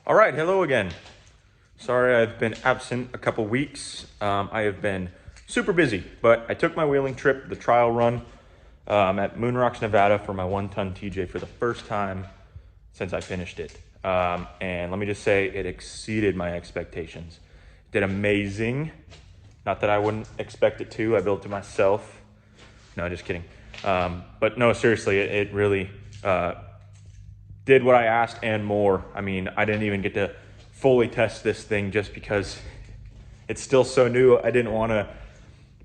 All right, hello again. Sorry I've been absent a couple weeks. I have been super busy, but I took my wheeling trip, the trial run, at Moonrocks, Nevada for my 1-ton TJ for the first time since I finished it. And let me just say, it exceeded my expectations. Did amazing. Not that I wouldn't expect it to. I built it myself. No, just kidding. But no, seriously, it really did what I asked and more. I mean, I didn't even get to fully test this thing just because it's still so new. I didn't want to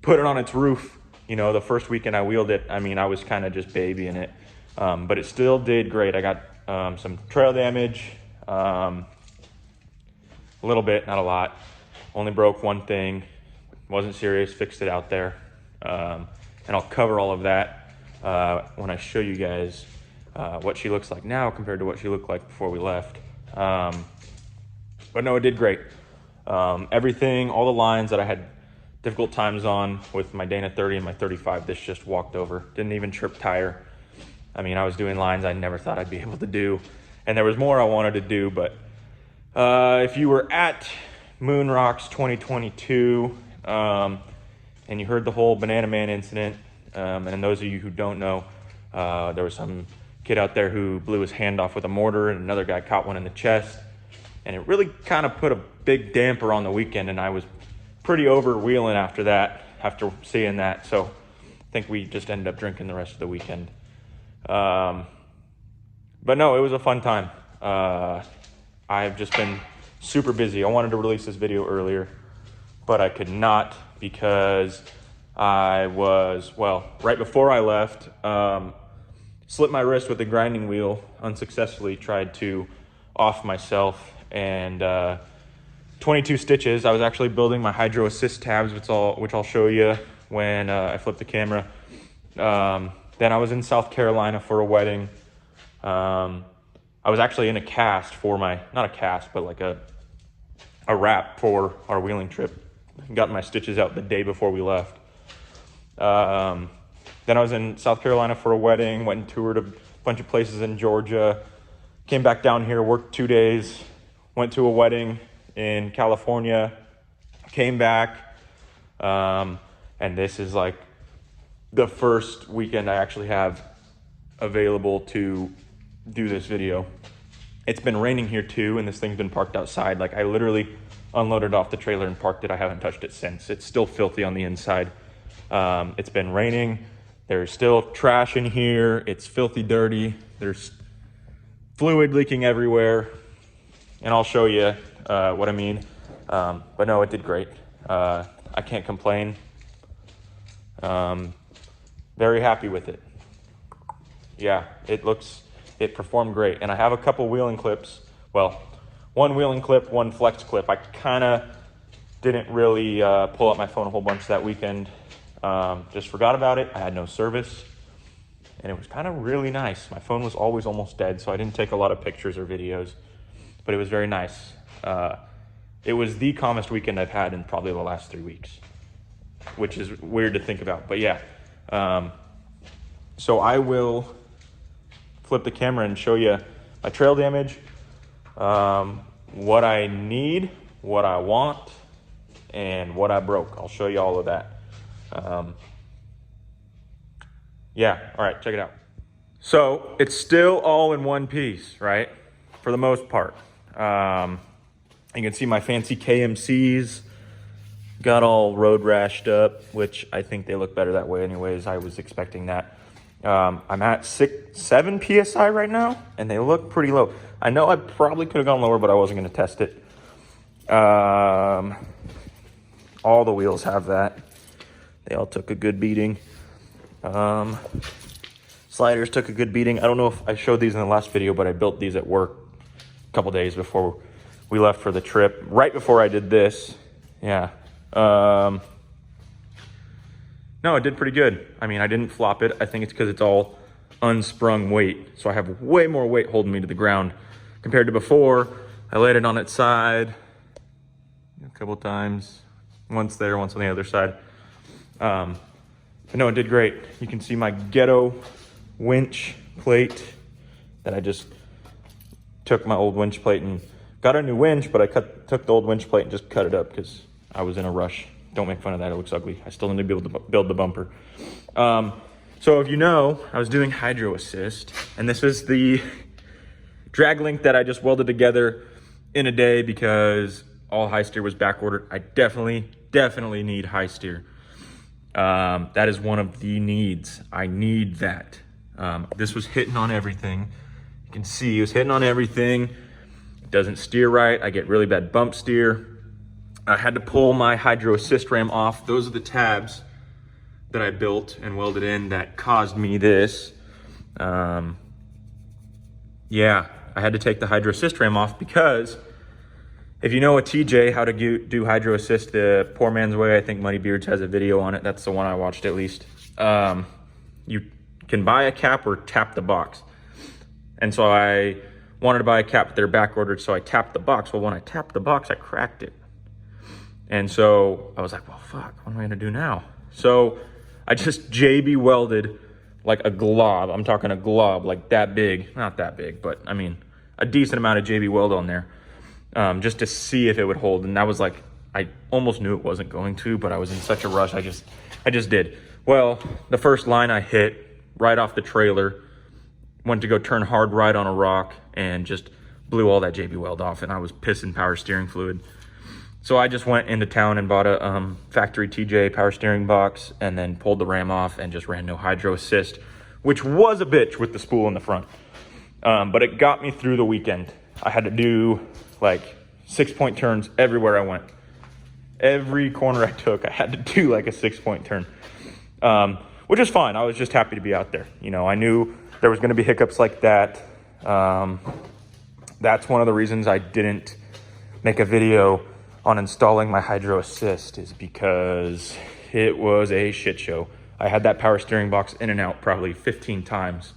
put it on its roof. You know, the first weekend I wheeled it, I mean, I was kind of just babying it. But it still did great. I got some trail damage, a little bit, not a lot. Only broke one thing. Wasn't serious, fixed it out there. And I'll cover all of that when I show you guys what she looks like now compared to what she looked like before we left. But no, it did great. Everything, all the lines that I had difficult times on with my Dana 30 and my 35, this just walked over. Didn't even trip tire. I mean, I was doing lines I never thought I'd be able to do. And there was more I wanted to do, but if you were at Moonrocks 2022 and you heard the whole Banana Man incident, and those of you who don't know, there was some kid out there who blew his hand off with a mortar and another guy caught one in the chest. And it really kind of put a big damper on the weekend, and I was pretty over wheeling after that, after seeing that. So I think we just ended up drinking the rest of the weekend. But no, it was a fun time. I've just been super busy. I wanted to release this video earlier, but I could not because I was, well, right before I left, slipped my wrist with the grinding wheel, unsuccessfully tried to off myself, and 22 stitches. I was actually building my hydro assist tabs, which I'll show you when I flip the camera. Then I was in South Carolina for a wedding. I was actually in a cast for my, not a cast, but like a wrap for our wheeling trip. Got my stitches out the day before we left. Then I was in South Carolina for a wedding, went and toured a bunch of places in Georgia, came back down here, worked 2 days, went to a wedding in California, came back, and this is like the first weekend I actually have available to do this video. It's been raining here too, and this thing's been parked outside. Like, I literally unloaded off the trailer and parked it. I haven't touched it since. It's still filthy on the inside. It's been raining. There's still trash in here. It's filthy dirty. There's fluid leaking everywhere. And I'll show you what I mean. But no, it did great. I can't complain. Very happy with it. Yeah, it performed great. And I have a couple wheeling clips. Well, one wheeling clip, one flex clip. I kind of didn't really pull up my phone a whole bunch that weekend. Just forgot about it. I had no service. And it was kind of really nice. My phone was always almost dead, so I didn't take a lot of pictures or videos. But it was very nice. It was the calmest weekend I've had in probably the last 3 weeks, which is weird to think about. But yeah, so I will flip the camera and show you my trail damage, what I need, what I want, and what I broke. I'll show you all of that. Yeah, all right, check it out. So it's still all in one piece, right? For the most part. You can see my fancy KMCs got all road rashed up, which I think they look better that way anyways. I was expecting that. I'm at 7 PSI right now, and they look pretty low. I know I probably could have gone lower, but I wasn't going to test it. All the wheels have that. They all took a good beating. Sliders took a good beating. I don't know if I showed these in the last video, but I built these at work a couple days before we left for the trip. Right before I did this. Yeah. No, it did pretty good. I mean, I didn't flop it. I think it's because it's all unsprung weight. So I have way more weight holding me to the ground compared to before. I laid it on its side a couple times. Once there, once on the other side. But no, it did great. You can see my ghetto winch plate that I just took my old winch plate and Got a new winch, but I took the old winch plate and just cut it up because I was in a rush. Don't make fun of that, it looks ugly. I still need to be able to build the bumper. So if you know, I was doing hydro assist, and this is the drag link that I just welded together in a day because all high steer was back ordered. I definitely need high steer. That is one of the needs. I need that. This was hitting on everything. You can see it was hitting on everything. It doesn't steer right. I get really bad bump steer. I had to pull my hydro assist ram off. Those are the tabs that I built and welded in that caused me this. Yeah, I had to take the hydro assist ram off because if you know a TJ, how to do hydro assist the poor man's way, I think Muddy Beards has a video on it. That's the one I watched at least. You can buy a cap or tap the box. And so I wanted to buy a cap, but they're back ordered, so I tapped the box. Well, when I tapped the box, I cracked it. And so I was like, well, fuck, what am I gonna do now? So I just JB welded like a glob. I'm talking a glob, like that big, not that big, but I mean, a decent amount of JB weld on there, just to see if it would hold. And that was like, I almost knew it wasn't going to, but I was in such a rush, I just did. Well, the first line I hit right off the trailer, went to go turn hard right on a rock and just blew all that JB weld off, and I was pissing power steering fluid. So I just went into town and bought a factory TJ power steering box and then pulled the ram off and just ran no hydro assist, which was a bitch with the spool in the front. But it got me through the weekend. I had to do like 6-point turns everywhere I went. Every corner I took, I had to do like a 6-point turn, which is fine. I was just happy to be out there. You know, I knew there was gonna be hiccups like that. That's one of the reasons I didn't make a video on installing my hydro assist, is because it was a shit show. I had that power steering box in and out probably 15 times.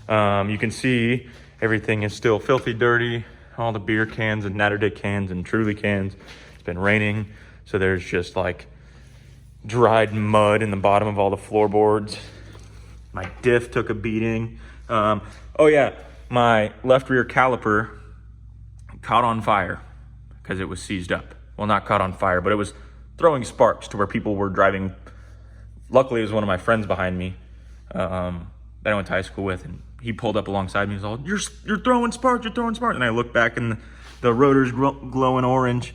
You can see everything is still filthy dirty. All the beer cans and Natterday cans and Truly cans. It's been raining, so there's just like dried mud in the bottom of all the floorboards. My diff took a beating. Oh yeah, my left rear caliper caught on fire because it was seized up. Well, not caught on fire, but it was throwing sparks to where people were driving. Luckily, it was one of my friends behind me that I went to high school with, and he pulled up alongside me. He was all, you're throwing sparks, you're throwing sparks. And I looked back and the rotor's glowing orange.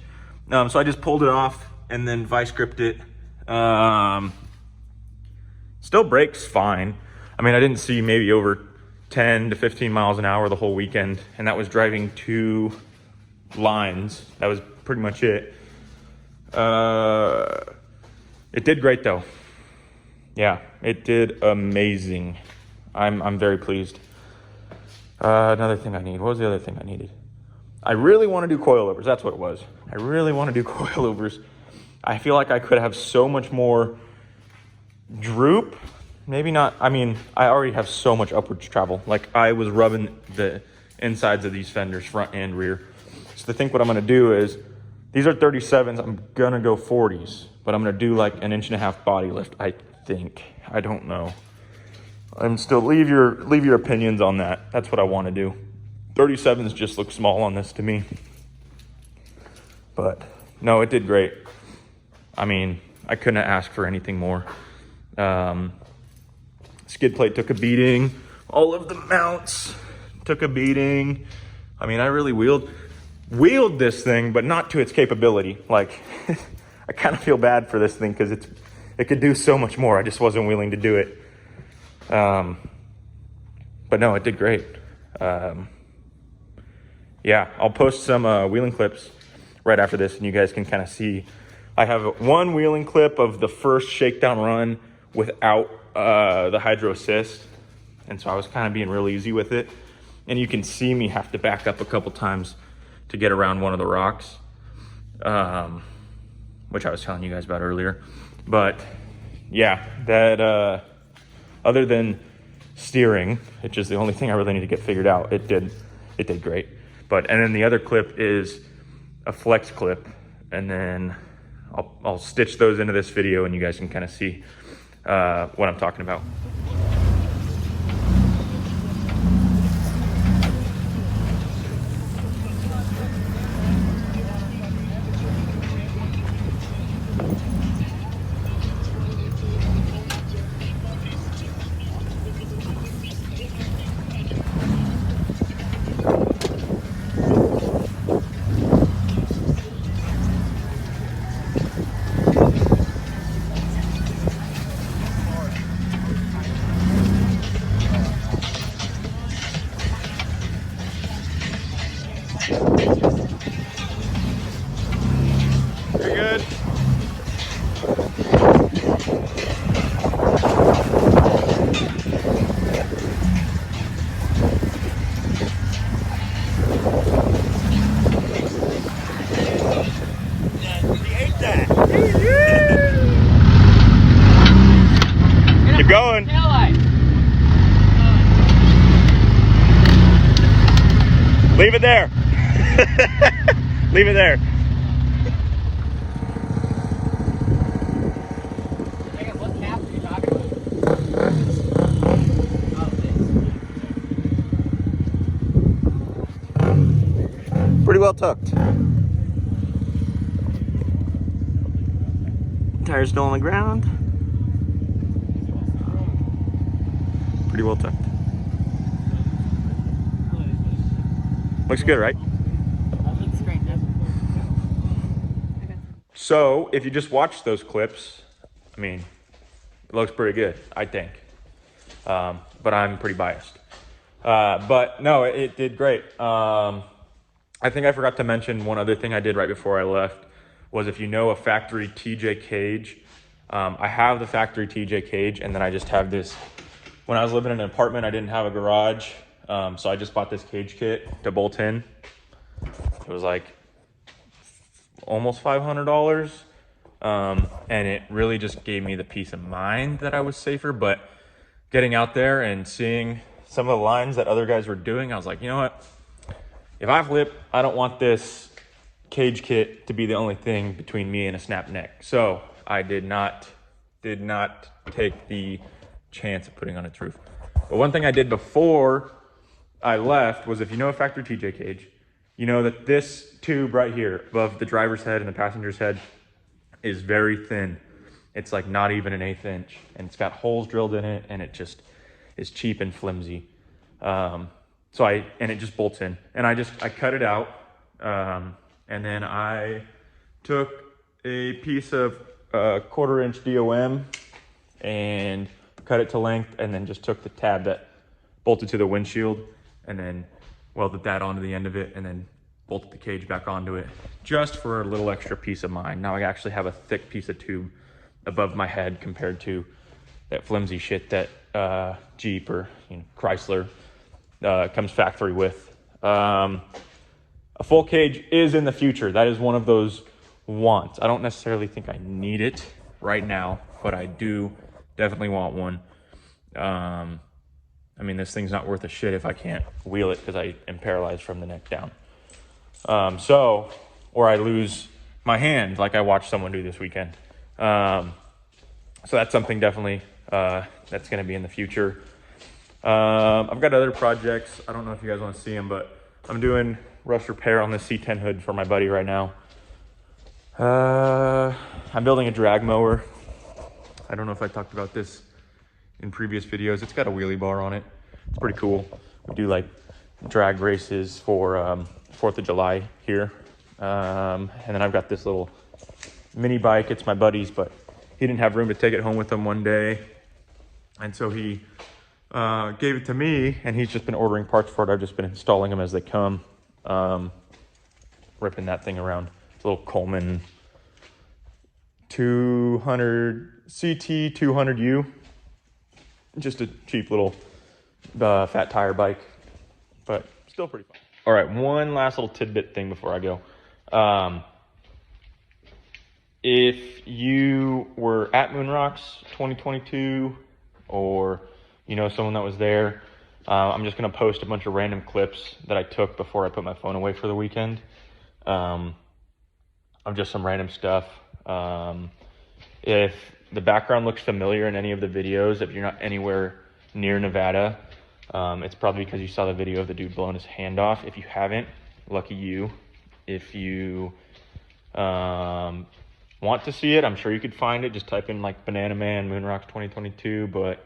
So I just pulled it off and then vice gripped it. Still brakes fine. I mean, I didn't see maybe over 10 to 15 miles an hour the whole weekend, and that was driving 2 lines. That was pretty much it. It did great though. Yeah, it did amazing. I'm very pleased. Another thing I need. What was the other thing I needed? I really want to do coilovers. That's what it was. I really want to do coilovers. I feel like I could have so much more droop. Maybe not. I mean, I already have so much upwards travel. Like, I was rubbing the insides of these fenders, front and rear. So I think what I'm going to do is, these are 37s. I'm going to go 40s, but I'm going to do like an 1.5 inch body lift, I think. I don't know. I'm still, leave your opinions on that. That's what I want to do. 37s just look small on this to me. But no, it did great. I mean, I couldn't ask for anything more. Skid plate took a beating. All of the mounts took a beating. I mean, I really wheeled this thing, but not to its capability. Like, I kind of feel bad for this thing because it could do so much more. I just wasn't willing to do it. But no, it did great. Yeah, I'll post some wheeling clips right after this, and you guys can kind of see. I have one wheeling clip of the first shakedown run without the hydro assist, and so I was kind of being real easy with it. And you can see me have to back up a couple times to get around one of the rocks, which I was telling you guys about earlier. But yeah, that other than steering, which is the only thing I really need to get figured out, it did great. And then the other clip is a flex clip, and then I'll stitch those into this video and you guys can kind of see what I'm talking about. You're good. Keep going. Leave it there. Leave it there. What cap are you talking about? Pretty well tucked. Tires still on the ground. Pretty well tucked. Looks good, right? Looks great, So if you just watch those clips, I mean, it looks pretty good, I think. But I'm pretty biased. But no, it did great. I think I forgot to mention one other thing I did right before I left was, if you know a factory TJ cage, I have the factory TJ cage, and then I just have this. When I was living in an apartment, I didn't have a garage, so I just bought this cage kit to bolt in. It was like almost $500, and it really just gave me the peace of mind that I was safer. But getting out there and seeing some of the lines that other guys were doing, I was like, you know what? If I flip, I don't want this cage kit to be the only thing between me and a snap neck. So I did not take the chance of putting on its roof. But one thing I did before I left was, if you know a factory TJ cage, you know that this tube right here above the driver's head and the passenger's head is very thin. It's like not even an 1/8 inch, and it's got holes drilled in it, and it just is cheap and flimsy. And it just bolts in, and I cut it out. And then I took a piece of 1/4 inch DOM and cut it to length, and then just took the tab that bolted to the windshield and then welded that onto the end of it, and then bolted the cage back onto it, just for a little extra peace of mind. Now I actually have a thick piece of tube above my head compared to that flimsy shit that Jeep or Chrysler comes factory with. A full cage is in the future. That is one of those wants. I don't necessarily think I need it right now, but I do definitely want one. I mean, this thing's not worth a shit if I can't wheel it because I am paralyzed from the neck down. Or I lose my hand like I watched someone do this weekend. So that's something definitely that's going to be in the future. I've got other projects. I don't know if you guys want to see them, but I'm doing rust repair on the C10 hood for my buddy right now. I'm building a drag mower. I don't know if I talked about this in previous videos. It's got a wheelie bar on it. It's pretty cool. We do like drag races for 4th of July here. And then I've got this little mini bike. It's my buddy's, but he didn't have room to take it home with him one day. And so he gave it to me, and he's just been ordering parts for it. I've just been installing them as they come, ripping that thing around. It's a little Coleman 200 CT 200U. Just a cheap little fat tire bike, but still pretty fun. All right, one last little tidbit thing before I go. If you were at Moonrocks 2022, or you know someone that was there, I'm just gonna post a bunch of random clips that I took before I put my phone away for the weekend, of just some random stuff. If the background looks familiar in any of the videos, if you're not anywhere near Nevada, it's probably because you saw the video of the dude blowing his hand off. If you haven't, lucky you. If you want to see it, I'm sure you could find it. Just type in like Banana Man Moonrocks 2022, but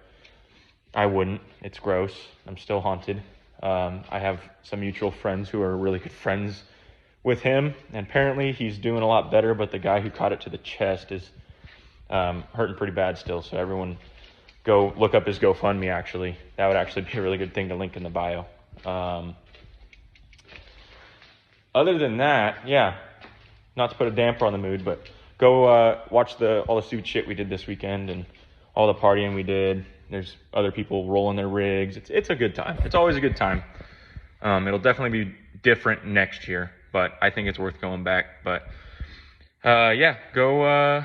I wouldn't. It's gross. I'm still haunted. I have some mutual friends who are really good friends with him, and apparently he's doing a lot better, but the guy who caught it to the chest is hurting pretty bad still. So everyone go look up his GoFundMe. Actually, that would actually be a really good thing to link in the bio. other than that, yeah, not to put a damper on the mood, but go watch all the stupid shit we did this weekend and all the partying we did. There's other people rolling their rigs. It's a good time. It's always a good time. It'll definitely be different next year, but I think it's worth going back. But yeah, go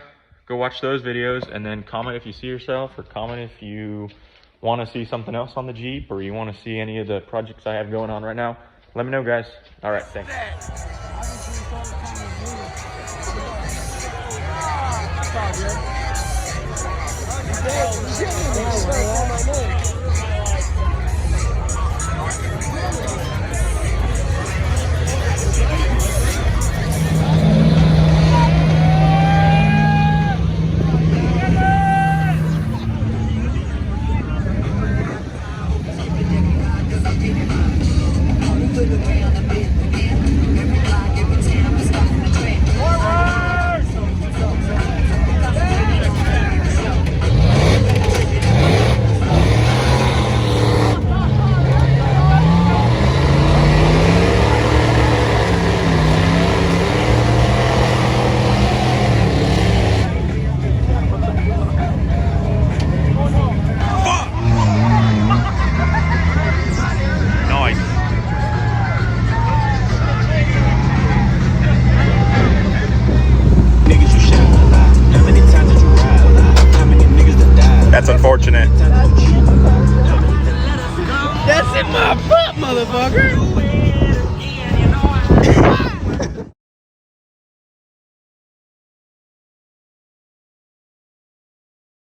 watch those videos and then comment if you see yourself, or comment if you want to see something else on the Jeep, or you want to see any of the projects I have going on right now. Let me know, guys. All right, thanks. That's unfortunate. That's in my butt, motherfucker.